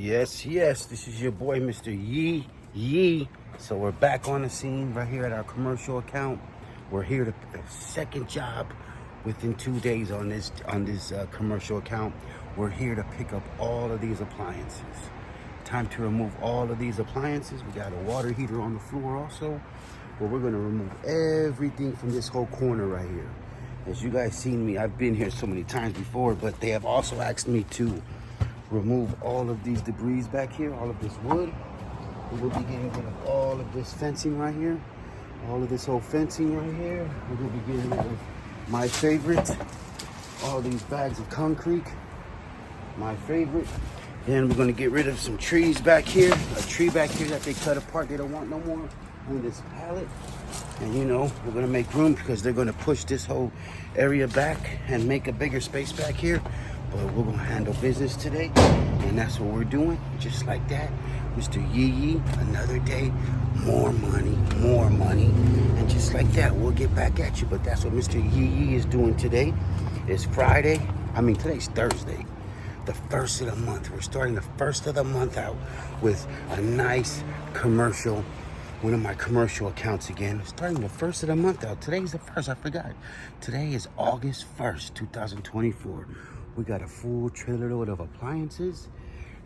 Yes, this is your boy, Mr. Yee Yee. So we're back on the scene right here at our commercial account. We're here to the second job within 2 days on this commercial account. We're here to pick up all of these appliances. Time to remove all of these appliances. We got a water heater on the floor also, but we're gonna remove everything from this whole corner right here. As you guys seen me, I've been here so many times before, but they have also asked me to remove all of these debris back here, all of this wood. We will be getting rid of all of this fencing right here, all of this whole fencing right here. We're gonna be getting rid of my favorite, all these bags of concrete, my favorite. Then we're gonna get rid of some trees back here, a tree back here that they cut apart, they don't want no more on this pallet. And you know, we're gonna make room because they're gonna push this whole area back and make a bigger space back here. But we're gonna handle business today, and that's what we're doing, just like that. Mr. Yee Yee, another day, more money, and just like that, we'll get back at you. But that's what Mr. Yee Yee is doing today. It's Friday, today's Thursday, the first of the month. We're starting the first of the month out with a nice commercial, one of my commercial accounts again. Starting the first of the month out. Today's the first, I forgot. Today is August 1st, 2024. We got a full trailer load of appliances,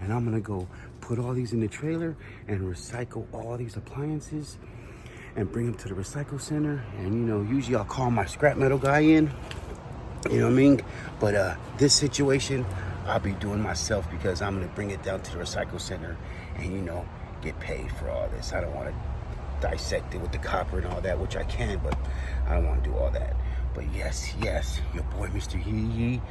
and I'm gonna go put all these in the trailer and recycle all these appliances and bring them to the recycle center. And you know, usually I'll call my scrap metal guy in, you know what I mean? But this situation, I'll be doing myself because I'm gonna bring it down to the recycle center and, you know, get paid for all this. I don't wanna dissect it with the copper and all that, which I can, but I don't wanna do all that. But yes, your boy, Mr. Yee Yee.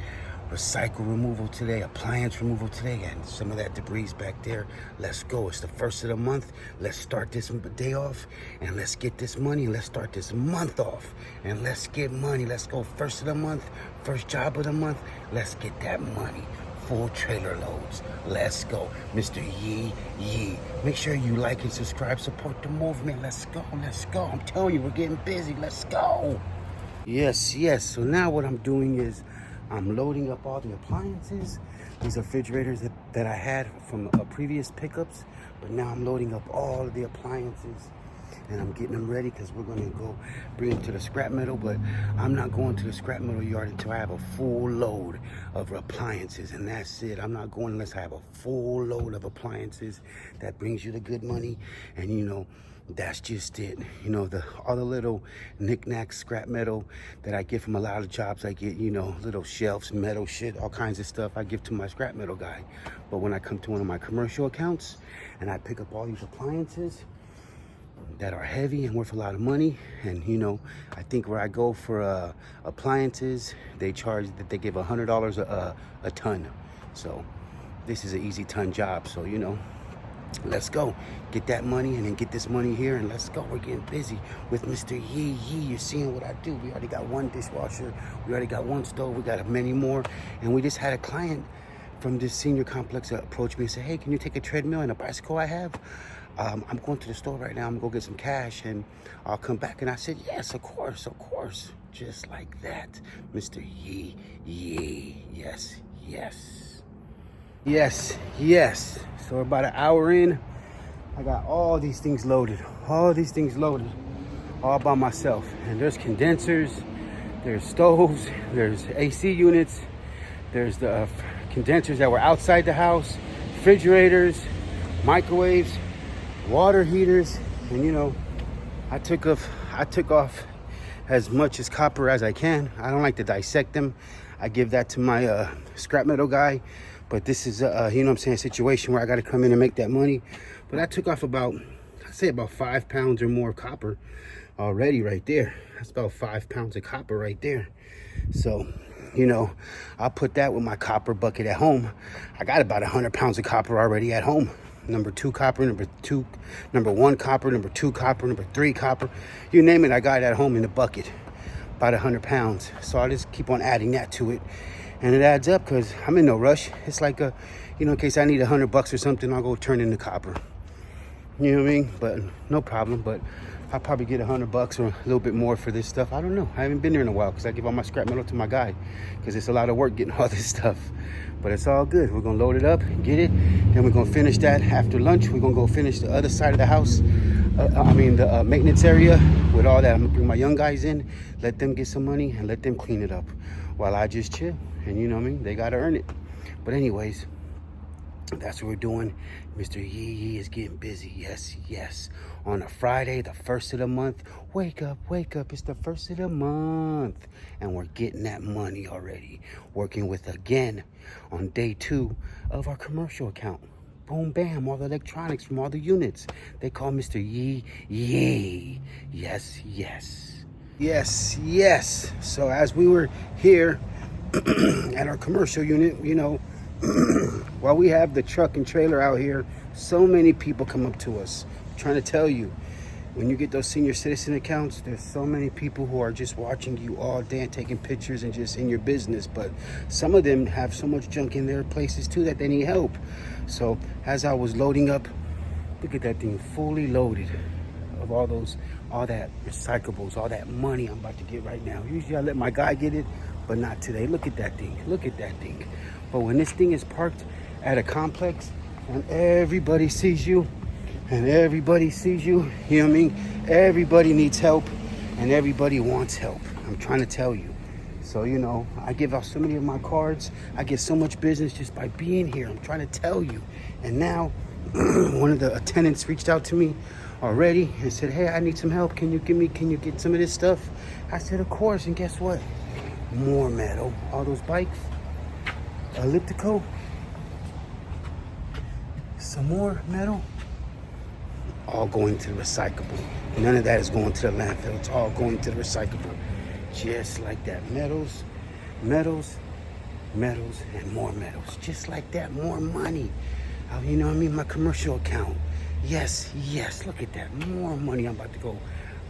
Recycle removal today, appliance removal today, and some of that debris back there. Let's go. It's the first of the month. Let's start this day off, and let's get this money. Let's start this month off, and let's get money. Let's go. First of the month, first job of the month. Let's get that money. Full trailer loads. Let's go. Mr. Yee Yee. Make sure you like and subscribe. Support the movement. Let's go. I'm telling you, we're getting busy. Let's go. Yes. So now what I'm doing is I'm loading up all the appliances. These are refrigerators that I had from previous pickups, but now I'm loading up all of the appliances and I'm getting them ready because we're gonna go bring them to the scrap metal. But I'm not going to the scrap metal yard until I have a full load of appliances, and that's it. I'm not going unless I have a full load of appliances. That brings you the good money, and you know, that's just it. You know, all the little knickknacks, scrap metal that I get from a lot of jobs, I get, you know, little shelves, metal shit, all kinds of stuff I give to my scrap metal guy. But when I come to one of my commercial accounts and I pick up all these appliances that are heavy and worth a lot of money, and you know, I think where I go for appliances, they give $100 a ton. So this is an easy ton job. So you know, let's go get that money and then get this money here, and let's go. We're getting busy with Mr. Yee Yee. You're seeing what I do. We already got one dishwasher, we already got one stove, we got many more. And we just had a client from this senior complex approach me and say, hey, can you take a treadmill and a bicycle I have? I'm going to the store right now. I'm gonna go get some cash and I'll come back. And I said, yes, of course. Just like that, Mr. Yee Yee. Yes. So about an hour in, I got all these things loaded, all by myself. And there's condensers, there's stoves, there's AC units, there's the condensers that were outside the house, refrigerators, microwaves, water heaters. And you know, I took off as much as copper as I can. I don't like to dissect them. I give that to my scrap metal guy. But this is a, you know what I'm saying, situation where I got to come in and make that money. But I took off about 5 pounds or more of copper already right there. That's about 5 pounds of copper right there. So, you know, I'll put that with my copper bucket at home. I got about 100 pounds of copper already at home. Number 2 copper, number 1 copper, number 2 copper, number 3 copper. You name it, I got it at home in the bucket. About 100 pounds. So I'll just keep on adding that to it. And it adds up because I'm in no rush. It's like you know, in case I need $100 or something, I'll go turn into copper. You know what I mean? But no problem. But I'll probably get $100 or a little bit more for this stuff. I don't know. I haven't been there in a while because I give all my scrap metal to my guy because it's a lot of work getting all this stuff. But it's all good. We're going to load it up, get it. Then we're going to finish that after lunch. We're going to go finish the other side of the house. The maintenance area with all that. I'm going to bring my young guys in, let them get some money, and let them clean it up while I just chill. And you know what I mean? They got to earn it. But anyways, that's what we're doing. Mr. Yee Yee is getting busy. Yes, yes. On a Friday, the first of the month. Wake up, wake up. It's the first of the month. And we're getting that money already. Working with, again, on day 2 of our commercial account. Boom, bam, all the electronics from all the units. They call Mr. Yee Yee. Yes, yes. Yes, yes. So as we were here at our commercial unit, you know, while we have the truck and trailer out here, so many people come up to us. I'm trying to tell you, when you get those senior citizen accounts, there's so many people who are just watching you all day and taking pictures and just in your business. But some of them have so much junk in their places too that they need help. So as I was loading up, look at that thing fully loaded of all that recyclables, all that money I'm about to get right now. Usually I let my guy get it, but not today. Look at that thing. Look at that thing. But when this thing is parked at a complex and everybody sees you, you know what I mean? Everybody needs help and everybody wants help. I'm trying to tell you. So, you know, I give out so many of my cards. I get so much business just by being here. I'm trying to tell you. And now one of the attendants reached out to me already and said, hey, I need some help. Can you get some of this stuff? I said, of course. And guess what? More metal. All those bikes. Elliptical, some more metal, all going to the recyclable. None of that is going to the landfill. It's all going to the recyclable. Just like that. Metals, and more metals. Just like that. More money. You know what I mean? My commercial account. Yes, yes. Look at that. More money I'm about to go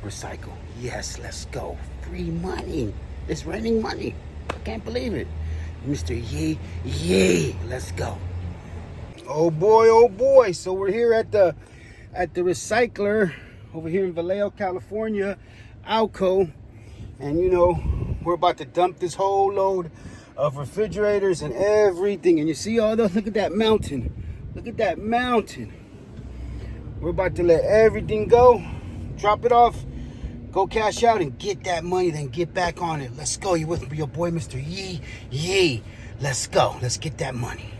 recycle. Yes, let's go. Free money. It's raining money. I can't believe it. Mr. Yee Yee, let's go. Oh boy. So we're here at the recycler over here in Vallejo, California, Alco. And you know, we're about to dump this whole load of refrigerators and everything. And you see all those, look at that mountain. Look at that mountain. We're about to let everything go, drop it off, go cash out and get that money, then get back on it. Let's go. You with your boy, Mr. Yee Yee. Let's go. Let's get that money.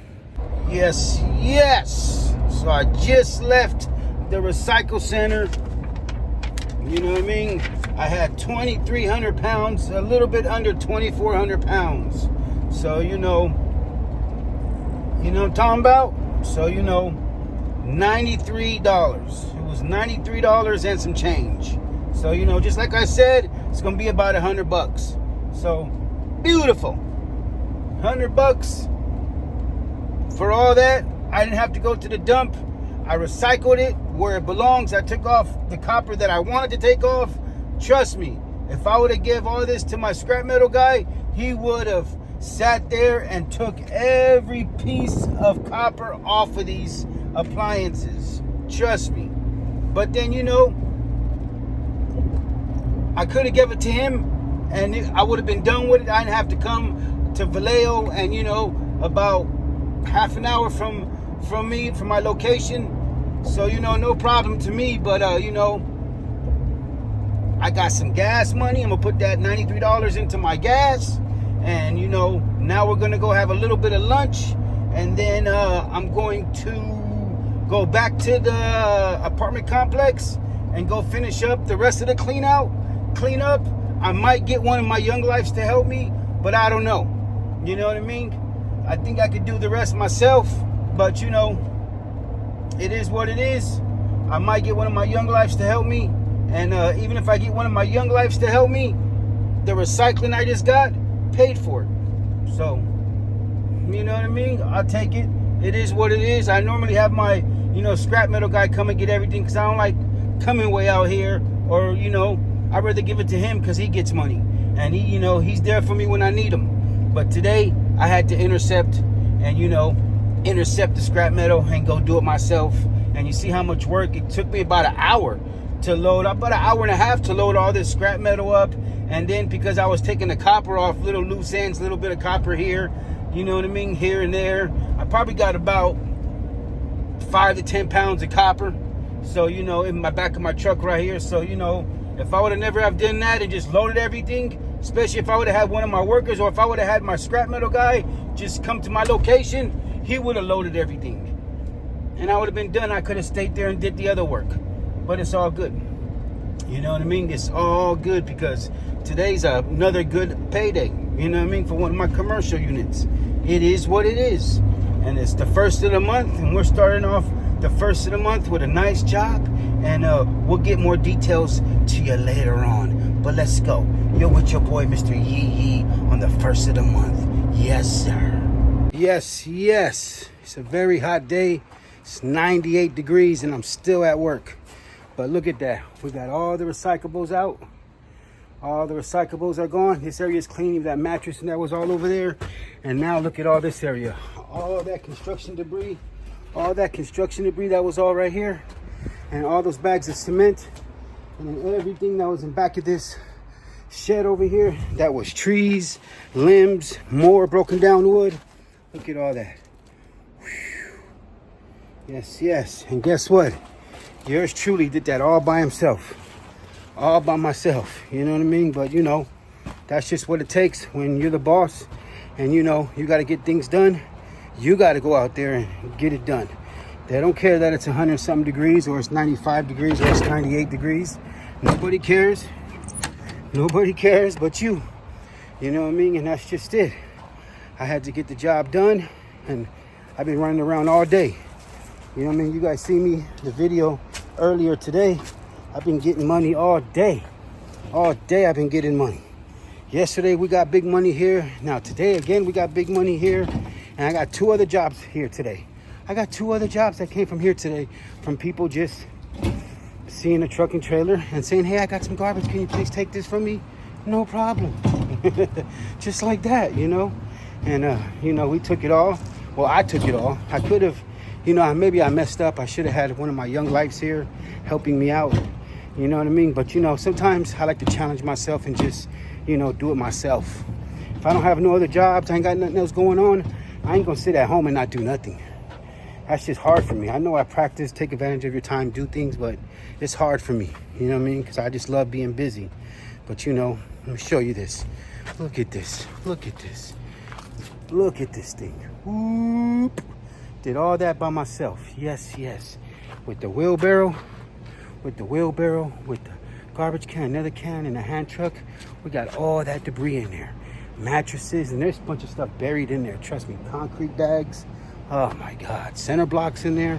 Yes, yes. So I just left the recycle center. You know what I mean? I had 2,300 pounds, a little bit under 2,400 pounds. So, you know what I'm talking about? So, you know, $93. It was $93 and some change. So, you know, just like I said, it's going to be about $100. So, beautiful. $100 for all that. I didn't have to go to the dump. I recycled it where it belongs. I took off the copper that I wanted to take off. Trust me, if I would have given all this to my scrap metal guy, he would have sat there and took every piece of copper off of these appliances. Trust me. But then, you know, I could have given it to him and I would have been done with it. I didn't have to come to Vallejo and, you know, about half an hour from my location. So, you know, no problem to me. But, you know, I got some gas money. I'm going to put that $93 into my gas. And, you know, now we're going to go have a little bit of lunch. And then I'm going to go back to the apartment complex and go finish up the rest of the clean up. I might get one of my young lives to help me, but I don't know. You know what I mean? I think I could do the rest myself, but you know, it is what it is. I might get one of my young lives to help me, and even if I get one of my young lives to help me, the recycling I just got paid for it. So, you know what I mean? I'll take it. It is what it is. I normally have my, you know, scrap metal guy come and get everything because I don't like coming way out here, or you know, I'd rather give it to him because he gets money and he, you know, he's there for me when I need him. But today I had to intercept the scrap metal and go do it myself. And you see how much work it took me, about an hour to load up, about an hour and a half to load all this scrap metal up. And then because I was taking the copper off, little loose ends, little bit of copper here, you know what I mean, here and there, I probably got about 5 to 10 pounds of copper. So, you know, in my back of my truck right here. So, you know, if I would have never have done that and just loaded everything, especially if I would have had one of my workers, or if I would have had my scrap metal guy just come to my location, he would have loaded everything. And I would have been done. I could have stayed there and did the other work. But it's all good. You know what I mean? It's all good because today's another good payday. You know what I mean? For one of my commercial units. It is what it is. And it's the first of the month, and we're starting off the first of the month with a nice job. And we'll get more details to you later on. But let's go. You're with your boy, Mr. Yee Yee, on the first of the month. Yes, sir. Yes, yes. It's a very hot day. It's 98 degrees, and I'm still at work. But look at that. We got all the recyclables out. All the recyclables are gone. This area is clean. That mattress and that was all over there. And now look at all this area. All that construction debris. All that construction debris that was all right here. And all those bags of cement. And then everything that was in back of this shed over here. That was trees, limbs, more broken down wood. Look at all that. Whew. Yes, yes. And guess what? Yours truly did that all by himself. All by myself. You know what I mean? But, you know, that's just what it takes when you're the boss. And, you know, you got to get things done. You got to go out there and get it done. They don't care that it's 100-something degrees or it's 95 degrees or it's 98 degrees. Nobody cares. Nobody cares but you. You know what I mean? And that's just it. I had to get the job done. And I've been running around all day. You know what I mean? You guys see me, the video earlier today. I've been getting money all day. All day I've been getting money. Yesterday we got big money here. Now today again we got big money here. And I got 2 other jobs here today. I got 2 other jobs that came from here today. From people just seeing a truck and trailer and saying, hey, I got some garbage. Can you please take this from me? No problem. Just like that, you know. And, you know, we took it all. Well, I took it all. I could have, you know, maybe I messed up. I should have had one of my young lives here helping me out. You know what I mean? But, you know, sometimes I like to challenge myself and just, you know, do it myself. If I don't have no other jobs, I ain't got nothing else going on, I ain't going to sit at home and not do nothing. That's just hard for me. I know I practice, take advantage of your time, do things, but it's hard for me. You know what I mean? Because I just love being busy. But, you know, let me show you this. Look at this. Look at this. Look at this thing. Whoop. Did all that by myself. Yes, yes. With the wheelbarrow, with the garbage can, another can, and a hand truck. We got all that debris in there. Mattresses, and there's a bunch of stuff buried in there. Trust me, concrete bags. Oh my God, center blocks in there.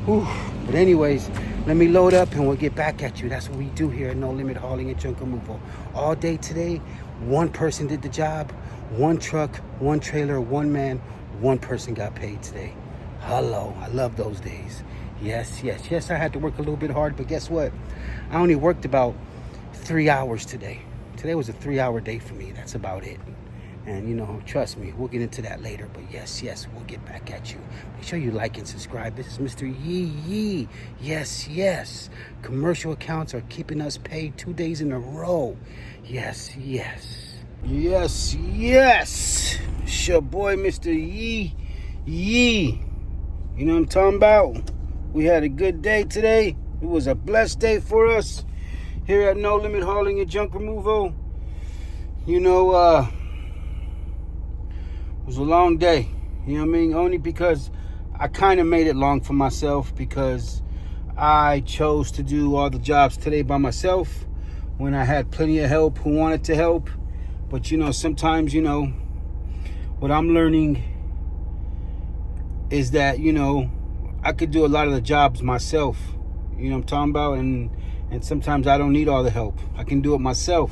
Whew. But anyways, let me load up and we'll get back at you. That's what we do here at No Limit Hauling and Junk Removal. All day today, one person did the job. One truck, one trailer, one man, one person got paid today. Hello, I love those days. Yes, yes, yes, I had to work a little bit hard, but guess what? I only worked about 3 hours today. Today was a 3-hour day for me. That's about it. And, you know, trust me, we'll get into that later. But yes, yes, we'll get back at you. Make sure you like and subscribe. This is Mr. Yee Yee. Yes, yes. Commercial accounts are keeping us paid 2 days in a row. Yes, yes. Yes, yes. It's your boy, Mr. Yee Yee. You know what I'm talking about? We had a good day today. It was a blessed day for us here at No Limit Hauling and Junk Removal. You know, it was a long day, you know what I mean? Only because I kind of made it long for myself because I chose to do all the jobs today by myself when I had plenty of help who wanted to help. But, you know, sometimes, you know, what I'm learning is that, you know, I could do a lot of the jobs myself. You know what I'm talking about? And sometimes I don't need all the help. I can do it myself.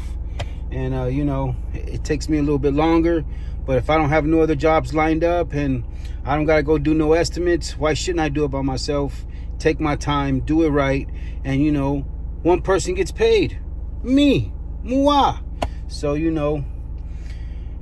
And, you know, it takes me a little bit longer. But if I don't have no other jobs lined up and I don't got to go do no estimates, why shouldn't I do it by myself? Take my time, do it right. And, you know, one person gets paid. Me. Moi. So, you know,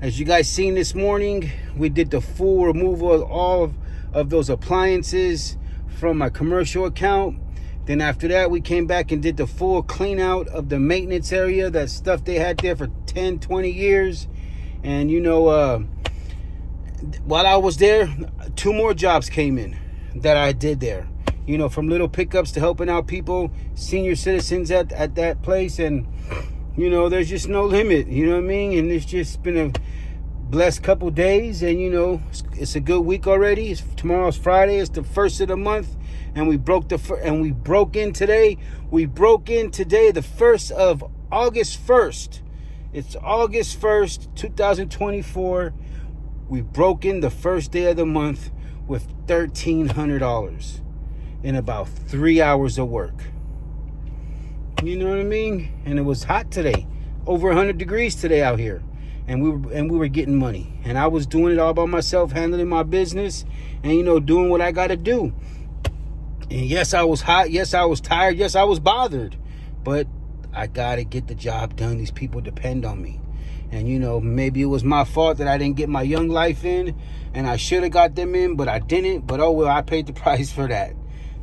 as you guys seen this morning, we did the full removal of all of those appliances from my commercial account. Then after that, we came back and did the full clean out of the maintenance area, that stuff they had there for 10, 20 years. And, you know, while I was there, 2 more jobs came in that I did there. You know, from little pickups to helping out people, senior citizens at that place. And, you know, there's just no limit, you know what I mean? And it's just been a blessed couple days. And, you know, it's a good week already. Tomorrow's Friday. It's the 1st of the month. And we broke in today. We broke in today, the 1st of August 1st. It's August 1st, 2024. We broke in the first day of the month with $1,300 in about 3 hours of work. You know what I mean? And it was hot today, over 100 degrees today out here, and we were getting money. And I was doing it all by myself, handling my business, and, you know, doing what I got to do. And yes, I was hot. Yes, I was tired. Yes, I was bothered. But I got to get the job done. These people depend on me. And, you know, maybe it was my fault that I didn't get my young life in. And I should have got them in, but I didn't. But, oh, well, I paid the price for that.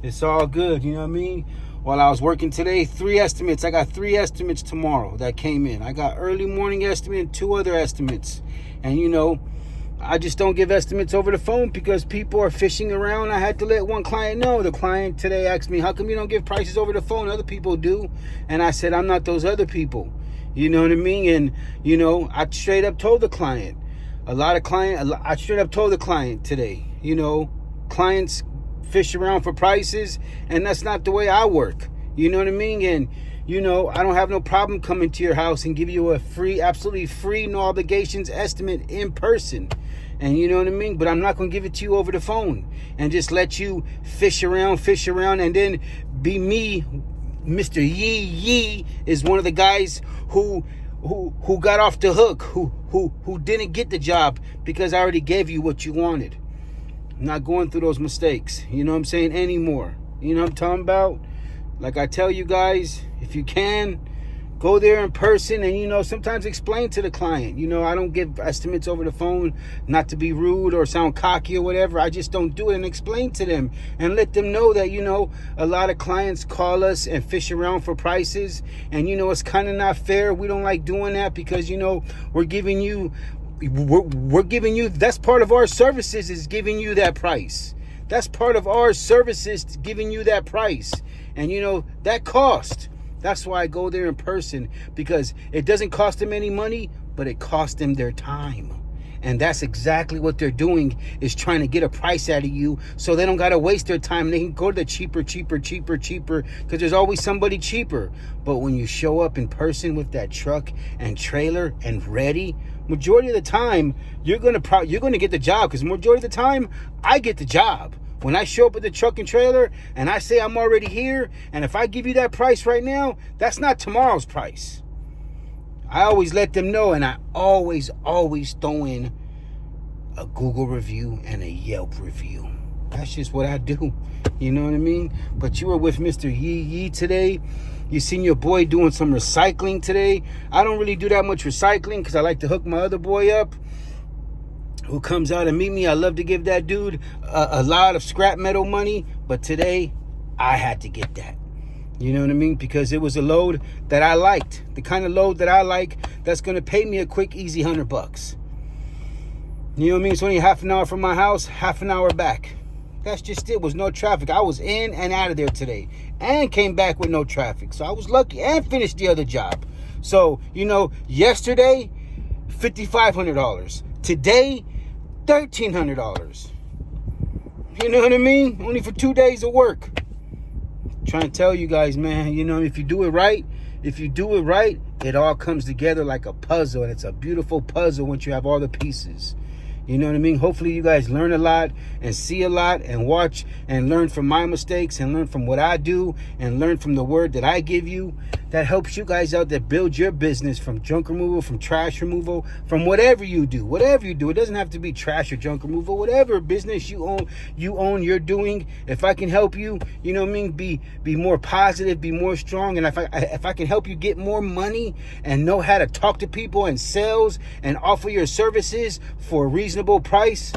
It's all good. You know what I mean? While I was working today, 3 estimates. I got 3 estimates tomorrow that came in. I got early morning estimate and 2 other estimates. And, you know, I just don't give estimates over the phone because people are fishing around. I had to let one client know. The client today asked me, how come you don't give prices over the phone? Other people do. And I said, I'm not those other people. You know what I mean? And, you know, I straight up told the client. I straight up told the client today, you know, clients fish around for prices, and that's not the way I work. You know what I mean? And, you know, I don't have no problem coming to your house and give you a free, absolutely free, no obligations estimate in person. And you know what I mean? But I'm not going to give it to you over the phone and just let you fish around, and then be me. Mr. Yee Yee is one of the guys who got off the hook, who didn't get the job because I already gave you what you wanted. I'm not going through those mistakes, you know what I'm saying, anymore. You know what I'm talking about? Like I tell you guys, if you can, go there in person and, you know, sometimes explain to the client. You know, I don't give estimates over the phone, not to be rude or sound cocky or whatever. I just don't do it, and explain to them and let them know that, you know, a lot of clients call us and fish around for prices. And, you know, it's kind of not fair. We don't like doing that because, you know, we're giving you, that's part of our services, is giving you that price. That's part of our services, giving you that price. And, you know, that cost. That's why I go there in person, because it doesn't cost them any money, but it costs them their time. And that's exactly what they're doing, is trying to get a price out of you so they don't got to waste their time. They can go to the cheaper, because there's always somebody cheaper. But when you show up in person with that truck and trailer and ready, majority of the time, you're going to get the job, because majority of the time, I get the job. When I show up with the truck and trailer and I say I'm already here, and if I give you that price right now, that's not tomorrow's price. I always let them know, and I always throw in a Google review and a Yelp review. That's just what I do. You know what I mean? But you were with Mr. Yee Yee today. You seen your boy doing some recycling today. I don't really do that much recycling because I like to hook my other boy up, who comes out and meet me. I love to give that dude a lot of scrap metal money, but today I had to get that. You know what I mean? Because it was a load that I liked. The kind of load that I like that's going to pay me a quick, easy $100. You know what I mean? It's only half an hour from my house, half an hour back. That's just it. Was no traffic. I was in and out of there today and came back with no traffic. So I was lucky and finished the other job. So, you know, yesterday, $5,500. Today, $1,300. You know what I mean? Only for 2 days of work. Trying to tell you guys, man, you know, if you do it right, it all comes together like a puzzle, and it's a beautiful puzzle once you have all the pieces. You know what I mean? Hopefully you guys learn a lot and see a lot and watch and learn from my mistakes and learn from what I do and learn from the word that I give you. That helps you guys out, that build your business, from junk removal, from trash removal, from whatever you do. Whatever you do. It doesn't have to be trash or junk removal. Whatever business you own, you're doing. If I can help you, you know what I mean, be more positive, be more strong. And if I can help you get more money and know how to talk to people and sales and offer your services for a reasonable price,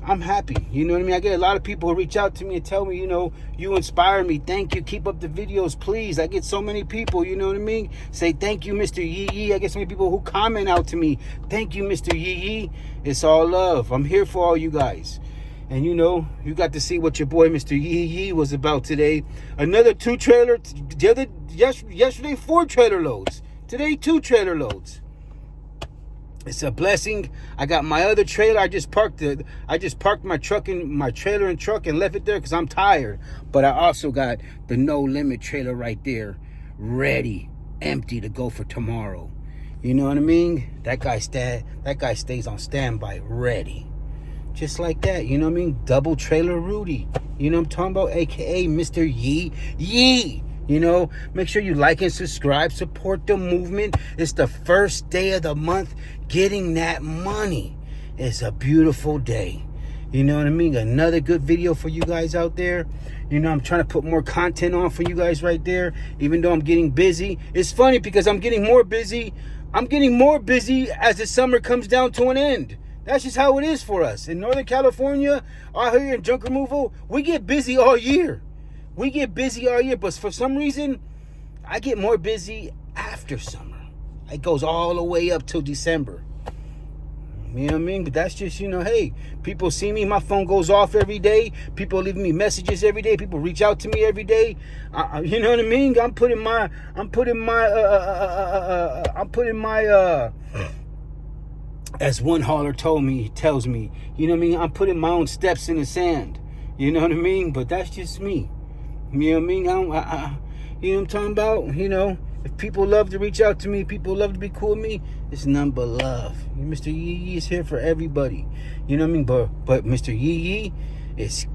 I'm happy. You know what I mean? I get a lot of people who reach out to me and tell me, you know, you inspire me. Thank you. Keep up the videos, please. I get so many people, you know what I mean? Say, thank you, Mr. Yee Yee. I get so many people who comment out to me. Thank you, Mr. Yee Yee. It's all love. I'm here for all you guys. And, you know, you got to see what your boy, Mr. Yee Yee, was about today. Another 2 trailer. Yesterday, 4 trailer loads. Today, 2 trailer loads. It's a blessing. I got my other trailer. I just parked my trailer and truck and left it there because I'm tired. But I also got the No Limit trailer right there, ready, empty to go for tomorrow. You know what I mean? That guy stays on standby, ready. Just like that, you know what I mean? Double trailer Rudy. You know what I'm talking about? AKA Mr. Yee Yee. You know, make sure you like and subscribe. Support the movement. It's the first day of the month. Getting that money. It's a beautiful day. You know what I mean? Another good video for you guys out there. You know, I'm trying to put more content on for you guys right there. Even though I'm getting busy. It's funny because I'm getting more busy. I'm getting more busy as the summer comes down to an end. That's just how it is for us. In Northern California, out here in junk removal, we get busy all year. We get busy all year, but for some reason, I get more busy after summer. It goes all the way up till December. You know what I mean? But that's just, you know, hey, people see me. My phone goes off every day. People leaving me messages every day. People reach out to me every day. You know what I mean? I'm putting my as one hauler tells me, you know what I mean? I'm putting my own steps in the sand. You know what I mean? But that's just me. You know what I mean? You know what I'm talking about? You know, if people love to reach out to me, people love to be cool with me, it's none but love. Mr. Yee Yee is here for everybody. You know what I mean? But Mr. Yee Yee is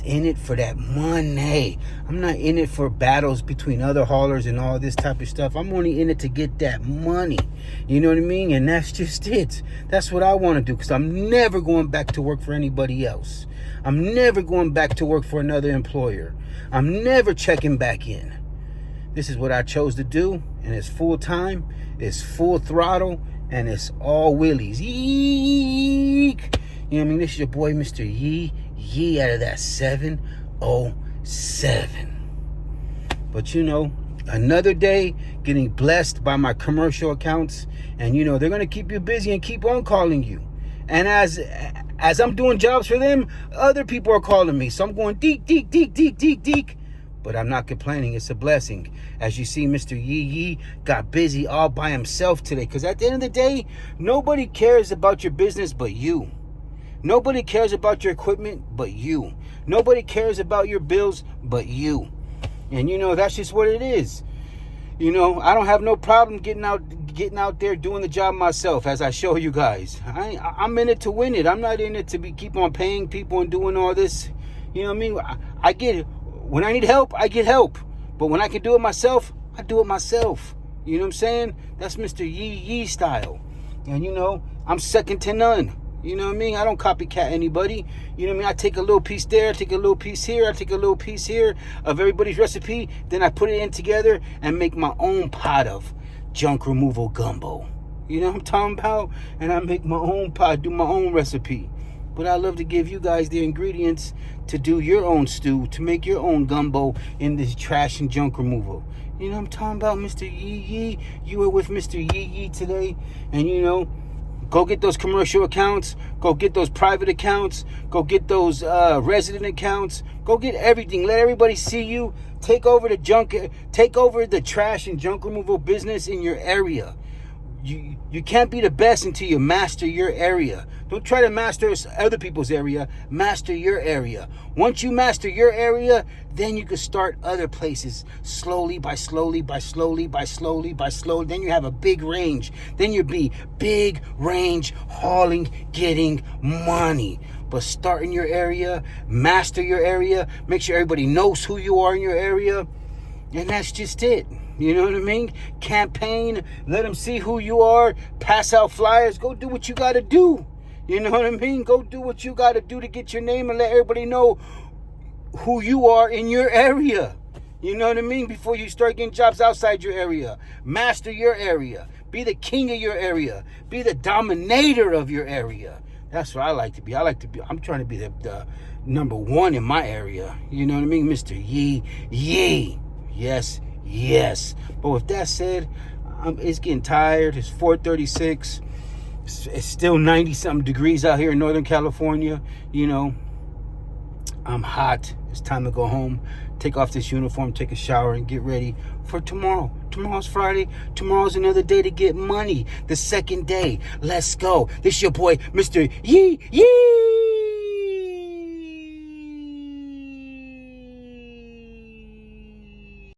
in it for that money. I'm not in it for battles between other haulers and all this type of stuff. I'm only in it to get that money. You know what I mean? And that's just it. That's what I want to do, because I'm never going back to work for anybody else. I'm never going back to work for another employer. I'm never checking back in. This is what I chose to do, and it's full time, it's full throttle, and it's all wheelies. Yeek! You know what I mean? This is your boy, Mr. Yee Yee, out of that 707. But you know, another day getting blessed by my commercial accounts, and you know, they're going to keep you busy and keep on calling you. And as I'm doing jobs for them, other people are calling me. So I'm going deek, deek, deek, deek, deek, deek. But I'm not complaining. It's a blessing. As you see, Mr. Yee Yee got busy all by himself today. Because at the end of the day, nobody cares about your business but you. Nobody cares about your equipment but you. Nobody cares about your bills but you. And you know, that's just what it is. You know, I don't have no problem getting out there doing the job myself, as I show you guys. I'm in it to win it. I'm not in it to keep on paying people and doing all this. You know what I mean? I get it. When I need help, I get help. But when I can do it myself, I do it myself. You know what I'm saying? That's Mr. Yee Yee style. And you know, I'm second to none. You know what I mean? I don't copycat anybody. You know what I mean? I take a little piece there, I take a little piece here, I take a little piece here of everybody's recipe. Then I put it in together and make my own pot of junk removal gumbo. You know what I'm talking about? And I make my own pot, do my own recipe. But I love to give you guys the ingredients to do your own stew, to make your own gumbo in this trash and junk removal. You know what I'm talking about, Mr. Yee Yee? You were with Mr. Yee Yee today. And you know, go get those commercial accounts. Go get those private accounts. Go get those resident accounts. Go get everything. Let everybody see you. Take over the trash and junk removal business in your area. You can't be the best until you master your area. Don't try to master other people's area. Master your area. Once you master your area, then you can start other places slowly by slowly. Then you have a big range. Then you'll be big range hauling, getting money. But start in your area, master your area, make sure everybody knows who you are in your area. And that's just it. You know what I mean? Campaign, let them see who you are, pass out flyers, go do what you got to do. You know what I mean? Go do what you got to do to get your name and let everybody know who you are in your area. You know what I mean? Before you start getting jobs outside your area. Master your area. Be the king of your area. Be the dominator of your area. That's what I like to be. I'm trying to be the number one in my area. You know what I mean? Mr. Yee Yee. Yes, yes. But with that said, it's getting tired. It's 4:36. It's still 90-something degrees out here in Northern California. You know, I'm hot. It's time to go home, take off this uniform, take a shower, and get ready for tomorrow. Tomorrow's Friday. Tomorrow's another day to get money. The second day. Let's go. This your boy, Mr. Yee Yee.